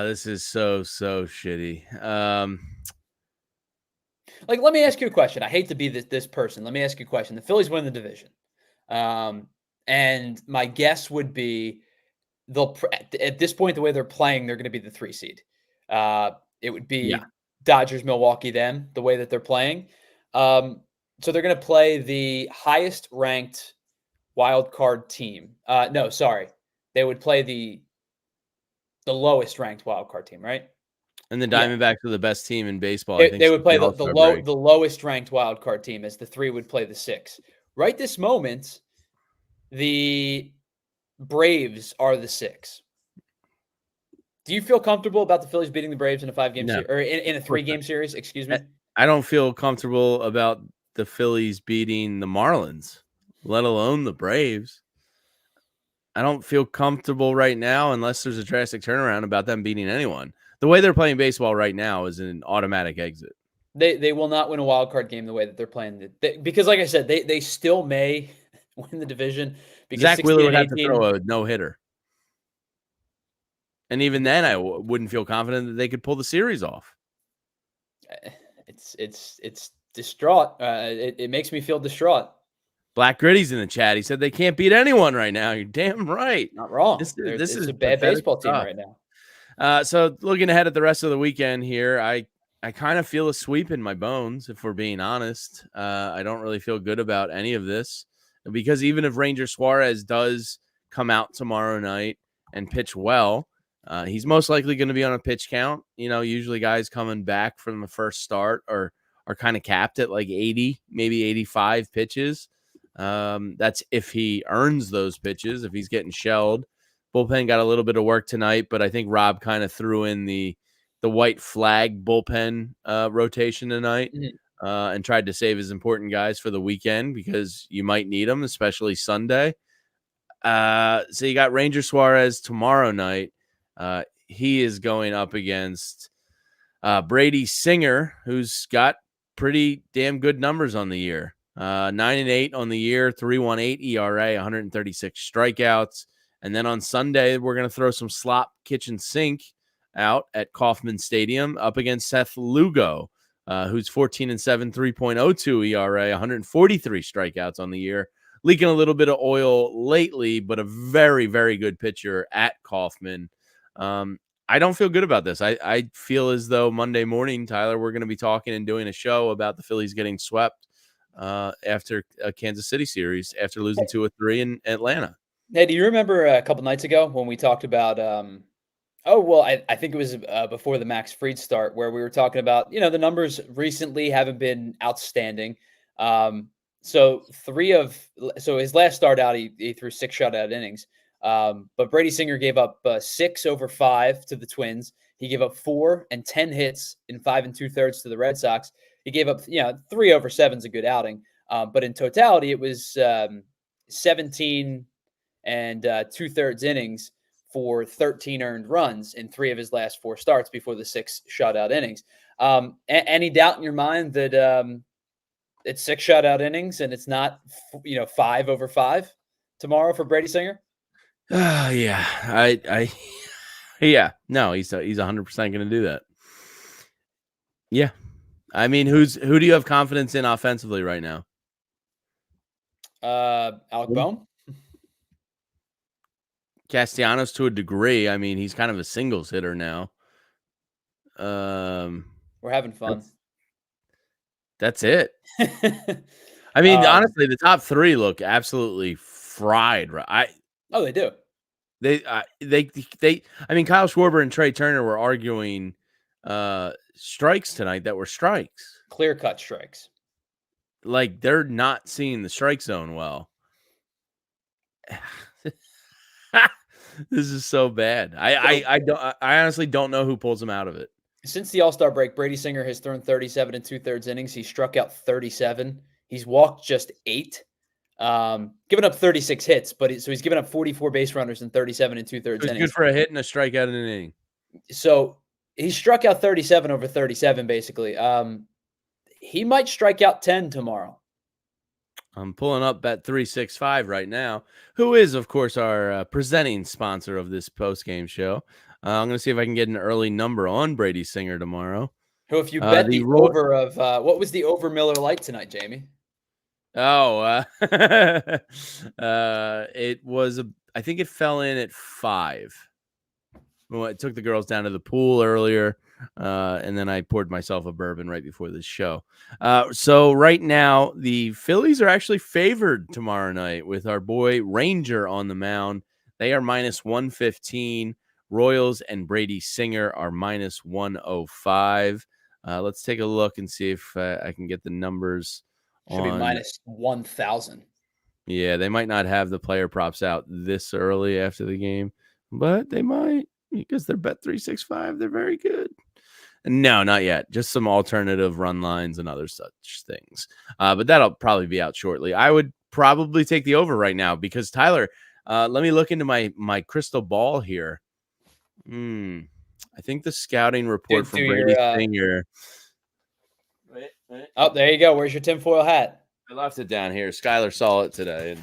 This is so shitty. Like, let me ask you a question. I hate to be this person. Let me ask you a question. The Phillies win the division. And my guess would be at this point, the way they're playing, they're going to be the 3 seed. It would be Dodgers, Milwaukee, them, the way that they're playing. So they're going to play the highest ranked wild card team. No, sorry. They would play the lowest ranked wild card team, right? And the Diamondbacks are the best team in baseball. They would play the lowest ranked wild card team, as the 3 would play the 6. Right this moment, the Braves are the 6. Do you feel comfortable about the Phillies beating the Braves in a 5-game series, or in a 3-game series? Excuse me. I don't feel comfortable about the Phillies beating the Marlins, let alone the Braves. I don't feel comfortable right now unless there's a drastic turnaround about them beating anyone. The way they're playing baseball right now is an automatic exit. They will not win a wild card game the way that they're playing. Because, like I said, they still may win the division. Because Zach Wheeler would have to throw a no-hitter. And even then, I wouldn't feel confident that they could pull the series off. It's distraught. It makes me feel distraught. Black Gritty's in the chat. He said they can't beat anyone right now. You're damn right. Not wrong. This is a bad baseball team right now. So looking ahead at the rest of the weekend here, I kind of feel a sweep in my bones, if we're being honest. I don't really feel good about any of this, because even if Ranger Suarez does come out tomorrow night and pitch well, he's most likely going to be on a pitch count. You know, usually guys coming back from the first start are kind of capped at like 80, maybe 85 pitches. That's if he earns those pitches. If he's getting shelled, bullpen got a little bit of work tonight, but I think Rob kind of threw in the white flag bullpen rotation tonight, and tried to save his important guys for the weekend, because you might need them, especially Sunday. So you got Ranger Suarez tomorrow night. He is going up against Brady Singer, who's got pretty damn good numbers on the year. 9-8 on the year, 3.18 ERA, 136 strikeouts. And then on Sunday, we're going to throw some slop kitchen sink out at Kauffman Stadium up against Seth Lugo, who's 14-7, 3.02 ERA, 143 strikeouts on the year. Leaking a little bit of oil lately, but a very, very good pitcher at Kauffman. I don't feel good about this. I feel as though Monday morning, Tyler, we're going to be talking and doing a show about the Phillies getting swept after a Kansas City series, after losing 2-3 in Atlanta. Hey, do you remember a couple nights ago when we talked about I think it was before the Max Fried start, where we were talking about, the numbers recently haven't been outstanding. So his last start out, he threw 6 shutout innings. But Brady Singer gave up 6 over 5 to the Twins. He gave up 4 and 10 hits in 5 2/3 to the Red Sox. He gave up, 3 over 7 is a good outing. But in totality, it was 17 and 2/3 innings for 13 earned runs in 3 of his last 4 starts before the 6 shutout innings. Any doubt in your mind that it's 6 shutout innings and it's not, 5 over 5 tomorrow for Brady Singer? Yeah, yeah, no, he's 100% going to do that. Yeah. I mean, who do you have confidence in offensively right now? Alec Bohm? Castellanos to a degree. I mean, he's kind of a singles hitter now. We're having fun. That's it. I mean, honestly, the top 3 look absolutely fried. Oh, they do. I mean, Kyle Schwarber and Trea Turner were arguing strikes tonight that were strikes. Clear-cut strikes. Like, they're not seeing the strike zone well. This is so bad. I honestly don't know who pulls him out of it. Since the All-Star break, Brady Singer has thrown 37 2/3 innings. He struck out 37 He's walked just 8, given up 36 hits, but so he's given up 44 base runners in 37 and 2/3 So he's innings. good for a hit and a strikeout in an inning. So he struck out 37 over 37, basically. He might strike out 10 tomorrow. I'm pulling up Bet365 right now, who is, of course, our presenting sponsor of this post-game show. I'm going to see if I can get an early number on Brady Singer tomorrow. Who, if you bet the over of what was the over Miller Lite tonight, Jamie? Oh, it was I think it fell in at 5. Well, I took the girls down to the pool earlier, and then I poured myself a bourbon right before this show. So right now, the Phillies are actually favored tomorrow night with our boy Ranger on the mound. They are minus 115. Royals and Brady Singer are minus 105. Let's take a look and see if I can get the numbers. Should be minus 1,000. Yeah, they might not have the player props out this early after the game, but they might because they're Bet365. They're very good. No, not yet. Just some alternative run lines and other such things. But that'll probably be out shortly. I would probably take the over right now because Tyler, let me look into my crystal ball here. I think the scouting report from Brady Singer. Wait. Oh, there you go. Where's your tinfoil hat? I left it down here. Skylar saw it today. And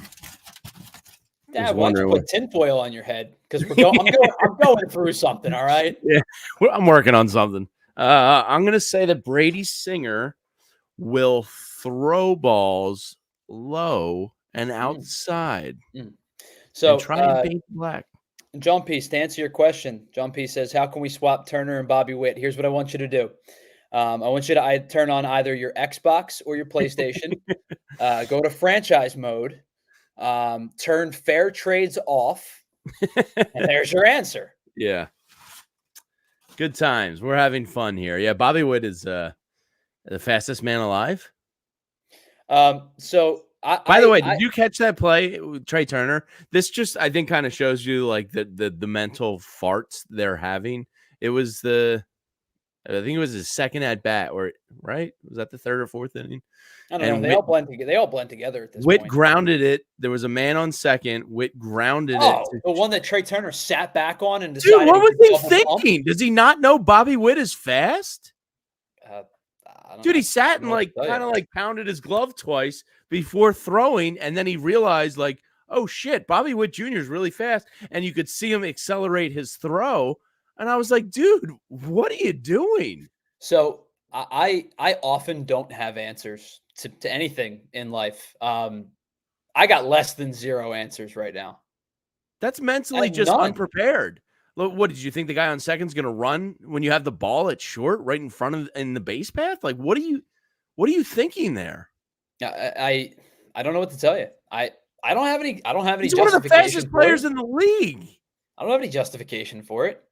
Dad, why don't you put tinfoil on your head? Because I'm going through something, all right? Yeah, I'm working on something. I'm going to say that Brady Singer will throw balls low and outside. So and try and paint black. John Peace, to answer your question, John Peace says, how can we swap Turner and Bobby Witt? Here's what I want you to do. I want you to turn on either your Xbox or your PlayStation. Go to franchise mode. Turn fair trades off. And there's your answer. Yeah. Good times. We're having fun here. Yeah, Bobby Witt is the fastest man alive. So by the way, did you catch that play with Trea Turner? This just, I think, kind of shows you like the mental farts they're having. It was I think it was his second at bat, or right? Was that the third or fourth inning? I don't know. They all blend together. They all blend together at this point. Witt grounded it. There was a man on second. Witt grounded it. The one that Trea Turner sat back on and decided. Dude, what was he thinking? Does he not know Bobby Witt is fast? Dude, he sat and kind of pounded his glove twice before throwing, and then he realized oh shit, Bobby Witt Jr. is really fast, and you could see him accelerate his throw. And I was like, dude, what are you doing? So I often don't have answers to anything in life. I got less than 0 answers right now. That's mentally just unprepared. What did you think the guy on second's going to run when you have the ball at short right in front of in the base path? What are you thinking there? I don't know what to tell you. I don't have any. He's one of the fastest players in the league. I don't have any justification for it.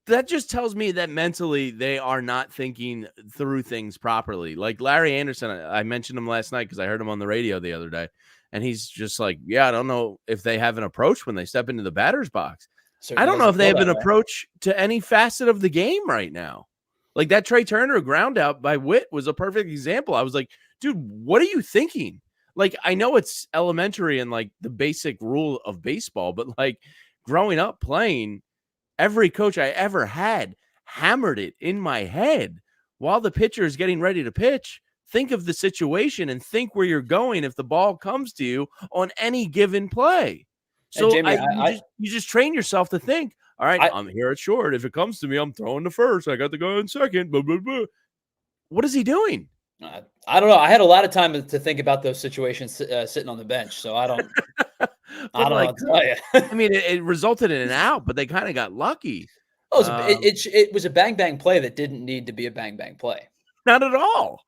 That just tells me that mentally they are not thinking through things properly. Like Larry Anderson, I mentioned him last night because I heard him on the radio the other day, and he's just like, yeah, I don't know if they have an approach when they step into the batter's box. I don't know if they have an approach to any facet of the game right now. Like that Trea Turner ground out by Witt was a perfect example. I was like, dude, what are you thinking? Like, I know it's elementary and like the basic rule of baseball, but like growing up playing, every coach I ever had hammered it in my head while the pitcher is getting ready to pitch. Think of the situation and think where you're going if the ball comes to you on any given play. So Jamie, you just train yourself to think, all right, I'm here at short. If it comes to me, I'm throwing to first. I got the guy on second. Blah, blah, blah. What is he doing? I don't know. I had a lot of time to think about those situations sitting on the bench, so I don't. I don't know what to tell you. I mean, it resulted in an out, but they kind of got lucky. It was a bang bang play that didn't need to be a bang bang play. Not at all.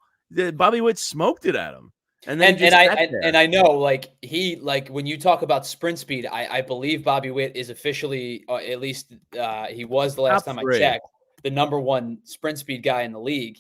Bobby Witt smoked it at him. And I know, when you talk about sprint speed, I believe Bobby Witt is officially, at least he was the last time I checked, the #1 sprint speed guy in the league.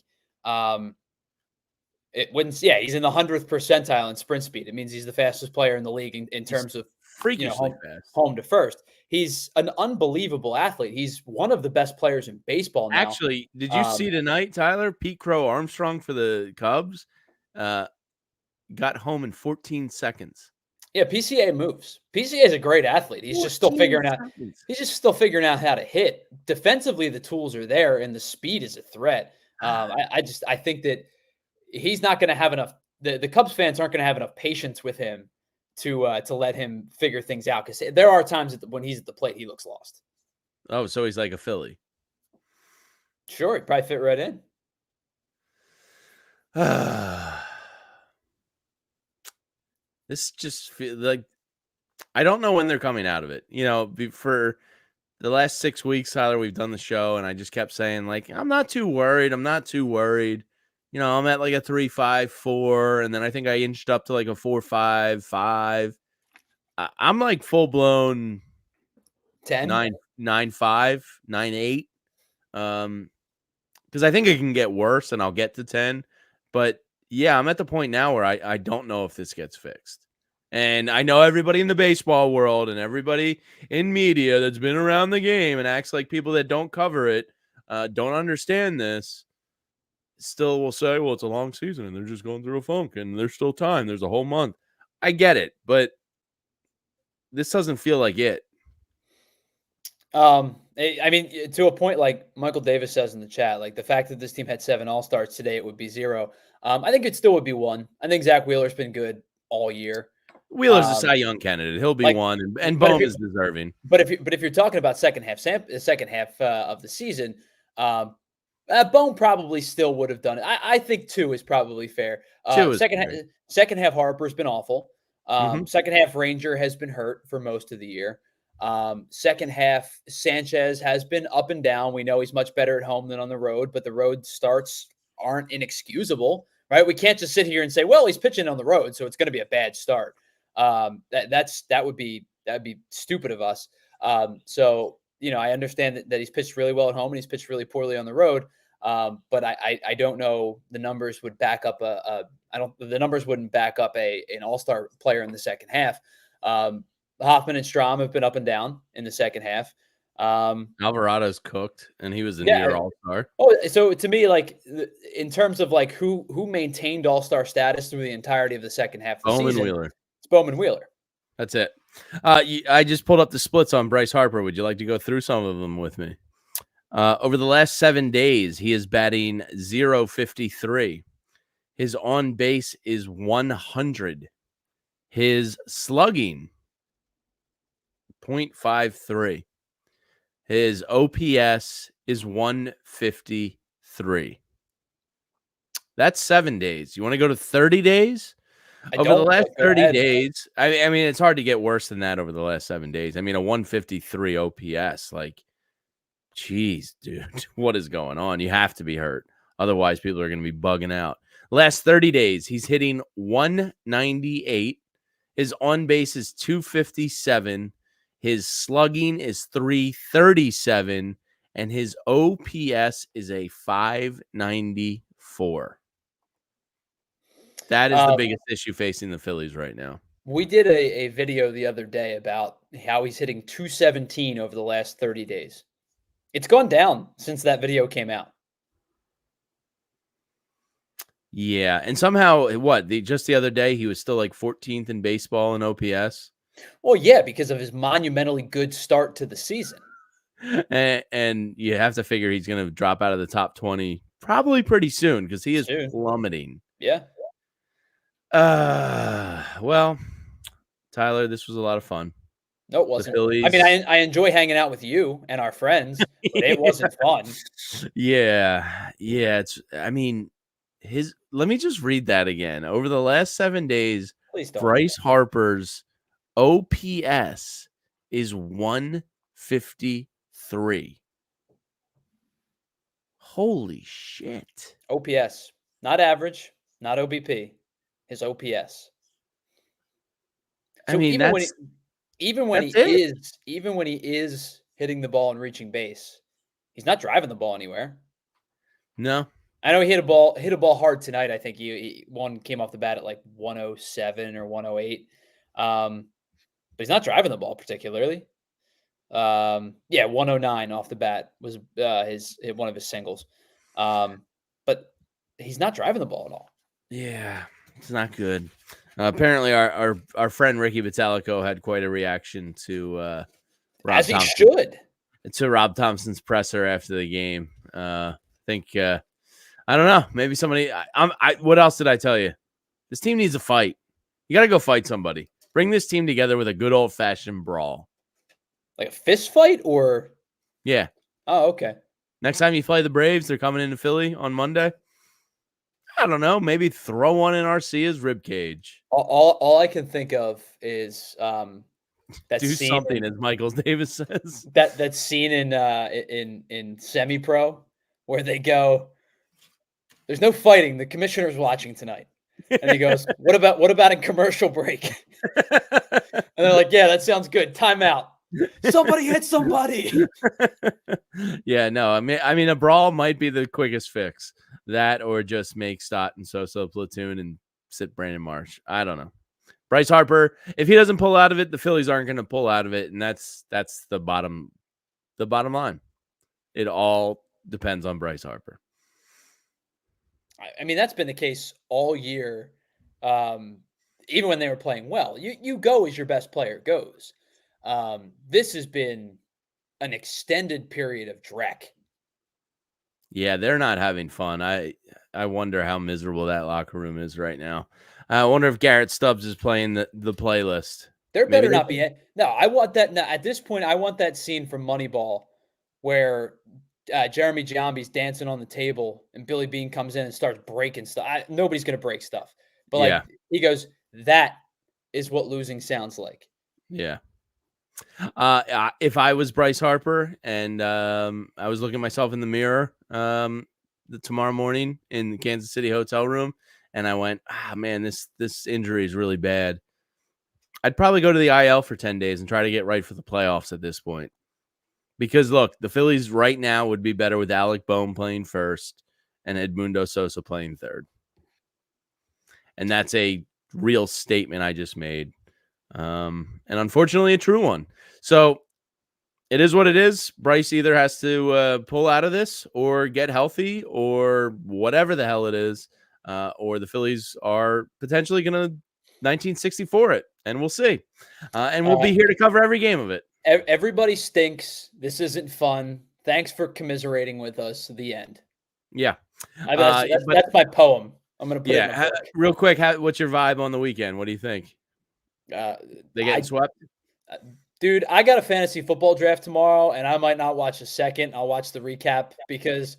He's in the 100th percentile in sprint speed. It means he's the fastest player in the league in terms of freakishly fast. Home to first. He's an unbelievable athlete. He's one of the best players in baseball now. Actually, did you see tonight, Tyler? Pete Crow Armstrong for the Cubs. got home in 14 seconds. Yeah, PCA moves. PCA is a great athlete. He's just still 14 figuring out. seconds. He's just still figuring out how to hit. Defensively, the tools are there, and the speed is a threat. I think that he's not going to have enough. The Cubs fans aren't going to have enough patience with him to let him figure things out, because there are times when he's at the plate, he looks lost. Oh, so he's like a Philly. Sure, he'd probably fit right in. This just feels like I don't know when they're coming out of it. For the last 6 weeks, Tyler, we've done the show, and I just kept saying, like, I'm not too worried. I'm not too worried. I'm at like a 3.54, and then I think I inched up to like a 4.55. I'm like full blown 10. 9.5, 9.8. Because I think it can get worse, and I'll get to 10. But yeah, I'm at the point now where I don't know if this gets fixed. And I know everybody in the baseball world and everybody in media that's been around the game and acts like people that don't cover it don't understand this. Still will say, well, it's a long season and they're just going through a funk and there's still time. There's a whole month. I get it, but this doesn't feel like it. I mean, to a point, like Michael Davis says in the chat, like the fact that this team had 7 All-Stars today, it would be 0. I think it still would be 1. I think Zach Wheeler's been good all year. Wheeler's a Cy Young candidate. He'll be Like, one, and but Bohm is deserving. But if you're talking about second half of the season, Bohm probably still would have done it. I think 2 is probably fair. 2 is fair. Second half Harper's been awful. Mhm. Second half Ranger has been hurt for most of the year. Second half Sanchez has been up and down. We know he's much better at home than on the road, but the road starts aren't inexcusable, right? We can't just sit here and say, well, he's pitching on the road, so it's going to be a bad start. That would be stupid of us. So I understand that he's pitched really well at home and he's pitched really poorly on the road. But I don't know the numbers would back up the numbers wouldn't back up an all-star player in the second half. Hoffman and Strahm have been up and down in the second half. Alvarado's cooked, and he was a Yeah. near all-star. Oh, so to me, like in terms of like who maintained all-star status through the entirety of the second half of the Bowman season, Wheeler. it's Bowman Wheeler. That's it. I just pulled up the splits on Bryce Harper. Would you like to go through some of them with me? Over the last 7 days, he is batting .053. His on base is 100. His slugging .53. His OPS is 153. That's 7 days. You want to go to 30 days? Over the last 30 days, I mean, it's hard to get worse than that over the last 7 days. I mean, a 153 OPS, like, geez, dude, what is going on? You have to be hurt. Otherwise, people are going to be bugging out. Last 30 days, he's hitting 198. His on base is 257. His slugging is 337. And his OPS is a 594. That is the biggest issue facing the Phillies right now. We did a video the other day about how he's hitting 217 over the last 30 days. It's gone down since that video came out. Yeah, and somehow, just the other day, he was still like 14th in baseball in OPS? Well, yeah, because of his monumentally good start to the season. And you have to figure he's going to drop out of the top 20 probably pretty soon because he is plummeting. Yeah. Well, Tyler, this was a lot of fun. No, it wasn't. I mean, I enjoy hanging out with you and our friends, but it wasn't fun. Yeah. Let me just read that again. Over the last 7 days, Bryce Harper's OPS is 153. Holy shit. OPS, not average, not OBP, his OPS. So even when he is hitting the ball and reaching base, he's not driving the ball anywhere. No. I know he hit a ball hard tonight. I think one came off the bat at like 107 or 108. But he's not driving the ball particularly. 109 off the bat was one of his singles. But he's not driving the ball at all. Yeah. It's not good. Apparently, our friend Ricky Vitalico had quite a reaction to Rob As he Thompson. should. To Rob Thompson's presser after the game. I think I don't know. Maybe somebody. What else did I tell you? This team needs a fight. You got to go fight somebody. Bring this team together with a good old fashioned brawl. Like a fist fight, or yeah. Oh, okay. Next time you play the Braves, they're coming into Philly on Monday. I don't know. Maybe throw one in Arcia's ribcage. All I can think of is that do scene something, as Michael Davis says. That scene in semi-pro where they go, "There's no fighting. The commissioner's watching tonight," and he goes, "What about in commercial break?" And they're like, "Yeah, that sounds good. Timeout. Somebody hit somebody." Yeah, no. I mean, a brawl might be the quickest fix. That, or just make Stott and Sosa platoon and sit Brandon Marsh. I don't know. Bryce Harper, if he doesn't pull out of it, the Phillies aren't going to pull out of it, and that's the bottom line. It all depends on Bryce Harper. I mean, that's been the case all year. Even when they were playing well, you go as your best player goes. This has been an extended period of dreck. Yeah, they're not having fun. I wonder how miserable that locker room is right now. I wonder if Garrett Stubbs is playing the playlist. There better not be. No, I want that. At this point, I want that scene from Moneyball where Jeremy Giambi's dancing on the table and Billy Bean comes in and starts breaking stuff. Nobody's going to break stuff. But he goes, "That is what losing sounds like." Yeah. If I was Bryce Harper and I was looking at myself in the mirror tomorrow morning in the Kansas City hotel room, and I went, man, this injury is really bad, I'd probably go to the IL for 10 days and try to get right for the playoffs at this point. Because, look, the Phillies right now would be better with Alec Bohm playing first and Edmundo Sosa playing third. And that's a real statement I just made. And unfortunately, a true one. So it is what it is. Bryce either has to pull out of this or get healthy or whatever the hell it is, or the Phillies are potentially going to 1964 it, and we'll see. And we'll be here to cover every game of it. Everybody stinks. This isn't fun. Thanks for commiserating with us. The end. Yeah. That's my poem. I'm going to put it in the book. Real quick, what's your vibe on the weekend? What do you think? They getting swept? Dude, I got a fantasy football draft tomorrow, and I might not watch a second. I'll watch the recap because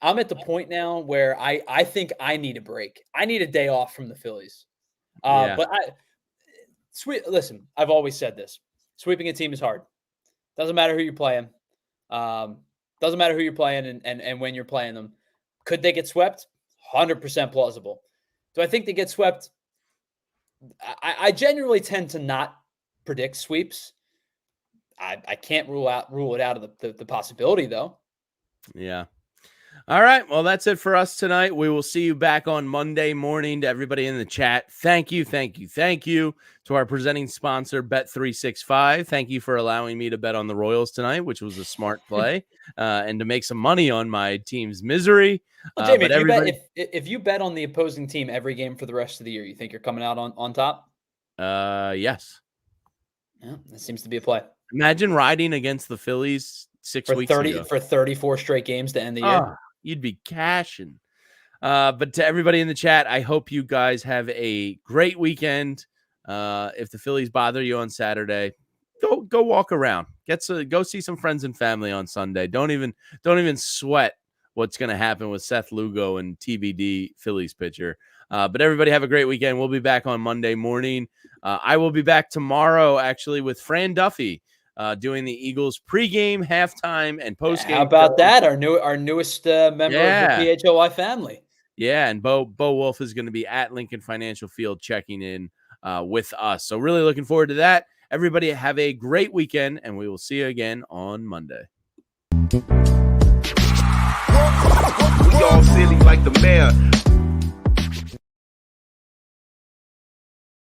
I'm at the point now where I think I need a break. I need a day off from the Phillies. But listen, I've always said this. Sweeping a team is hard. Doesn't matter who you're playing. Doesn't matter who you're playing and when you're playing them. Could they get swept? 100% plausible. Do I think they get swept? I genuinely tend to not predict sweeps. I can't rule it out of the possibility, though. Yeah. All right. Well, that's it for us tonight. We will see you back on Monday morning. To everybody in the chat, thank you to our presenting sponsor, Bet365. Thank you for allowing me to bet on the Royals tonight, which was a smart play, and to make some money on my team's misery. Well, Jamie, if you bet on the opposing team every game for the rest of the year, you think you're coming out on top? Yes. Yeah, that seems to be a play. Imagine riding against the Phillies 6 weeks ago. For 34 straight games to end the year. You'd be cashing. But to everybody in the chat, I hope you guys have a great weekend. If the Phillies bother you on Saturday, go walk around. Go see some friends and family on Sunday. Don't even sweat what's going to happen with Seth Lugo and TBD Phillies pitcher. But everybody have a great weekend. We'll be back on Monday morning. I will be back tomorrow, actually, with Fran Duffy, doing the Eagles pregame, halftime, and postgame. How about that? Our newest member of the PHLY family. Yeah, and Bo Wolf is going to be at Lincoln Financial Field checking in with us. So really looking forward to that. Everybody have a great weekend, and we will see you again on Monday. We all silly like the mayor.